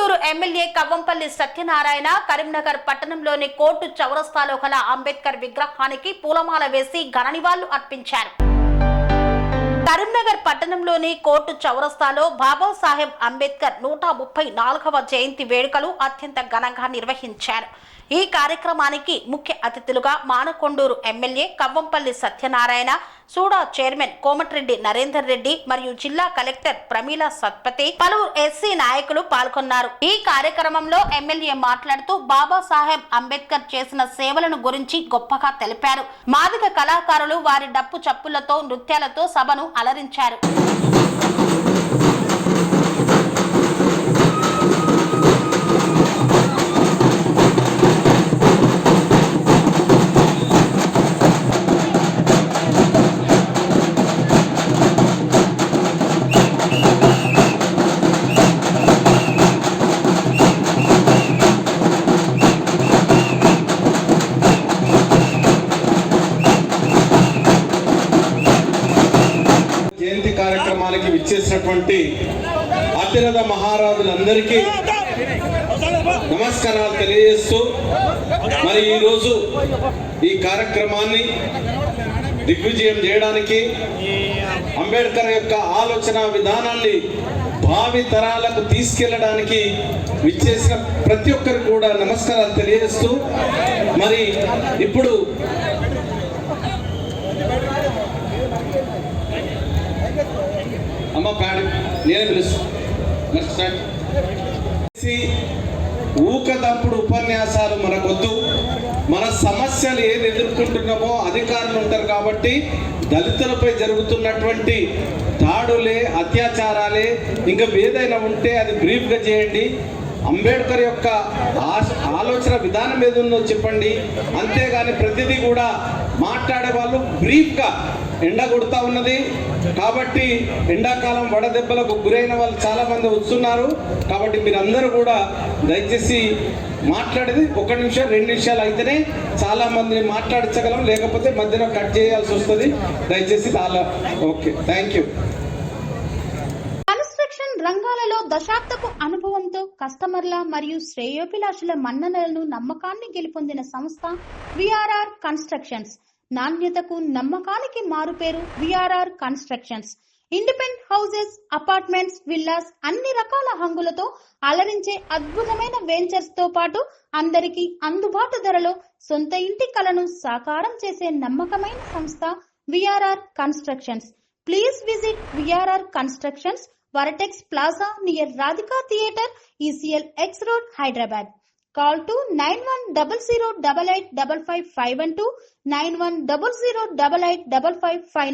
Manakondur MLA Kavvampalli Satyanarayana Karimnagar పట్టణంలోని court చౌరస్తాలో గల అంబేద్కర్ విగ్రహానికి పూలమాల వేసి ఘన నివాళులు అర్పించారు. కరీంనగర్ పట్టణంలోని కోర్టు చౌరస్తాలో బాబాసాహెబ్ అంబేద్కర్ 134వ జయంతి వేడుకలు అత్యంత ఘనంగా నిర్వహించారు. ఈ కార్యక్రమానికి ముఖ్య అతిథులుగా మానకొండూరు ఎమ్మెల్యే కవ్వంపల్లి సత్యనారాయణ, సూడా చైర్మన్ కోమటిరెడ్డి నరేందర్ రెడ్డి మరియు జిల్లా కలెక్టర్ ప్రమీలా సత్పతి, పలువురు ఎస్సీ నాయకులు పాల్గొన్నారు. ఈ కార్యక్రమంలో ఎమ్మెల్యే మాట్లాడుతూ బాబాసాహెబ్ అంబేద్కర్ చేసిన సేవలను గురించి గొప్పగా తెలిపారు. మాదిగ కళాకారులు వారి డప్పు చప్పులతో, నృత్యాలతో సభను అలరించారు. జయంతి కార్యక్రమానికి విచ్చేసినటువంటి అతిరథ మహారాజులందరికీ నమస్కారాలు తెలియజేస్తూ మరి ఈరోజు ఈ కార్యక్రమాన్ని దిగ్విజయం చేయడానికి అంబేద్కర్ యొక్క ఆలోచన విధానాన్ని భావి తరాలకు తీసుకెళ్లడానికి విచ్చేసిన ప్రతి ఒక్కరికి కూడా నమస్కారాలు తెలియజేస్తూ మరి ఇప్పుడు అమ్మ ప్యాడ్ నేనే పిలుస్తాను. ఊకదంపుడు ఉపన్యాసాలు మనకొద్దు. మన సమస్యలు ఏది ఎదుర్కొంటున్నామో అధికారులు ఉంటారు కాబట్టి దళితులపై జరుగుతున్నటువంటి దాడులే, అత్యాచారాలే, ఇంకా ఏదైనా ఉంటే అది బ్రీఫ్గా చేయండి. అంబేద్కర్ యొక్క ఆలోచన విధానం ఏదుందో చెప్పండి. అంతేగాని ప్రతిదీ కూడా మాట్లాడే వాళ్ళు బ్రీఫ్గా, ఎండ కొడుతూ ఉన్నది కాబట్టి ఎండాకాలం వడదెబ్బలకు గురైన వాళ్ళు చాలా మంది వస్తున్నారు కాబట్టి మీరందరూ కూడా దయచేసి మాట్లాడేది 1 నిమిషం 2 నిమిషాలు అయితేనే చాలా మందిని మాట్లాడించగలం, లేకపోతే మధ్యలో కట్ చేయాల్సి వస్తుంది. దయచేసి చాలా ఓకే, థ్యాంక్ యూ. రంగాలలో దశాబ్దపు అనుభవంతో కస్టమర్ల మరియు శ్రేయోభిలాషుల మన్ననలను, నమ్మకాన్ని గెలుపొందిన సంస్థ విఆర్ఆర్ కన్స్ట్రక్షన్స్. నాణ్యతకు, నమ్మకానికి మారుపేరు VRR constructions. Independent houses, apartments, villas అన్ని రకాల హంగులతో అలరించే అద్భుతమైన వెంచర్స్ తో పాటు అందరికీ అందుబాటు ధరలో సొంత ఇంటి కలను సాకారం చేసే నమ్మకమైన సంస్థ VRR constructions. Please visit VRR constructions, Varatex Plaza near Radhika Theatre, ECL X Road, Hyderabad. Call to 910088555512, 9100885559.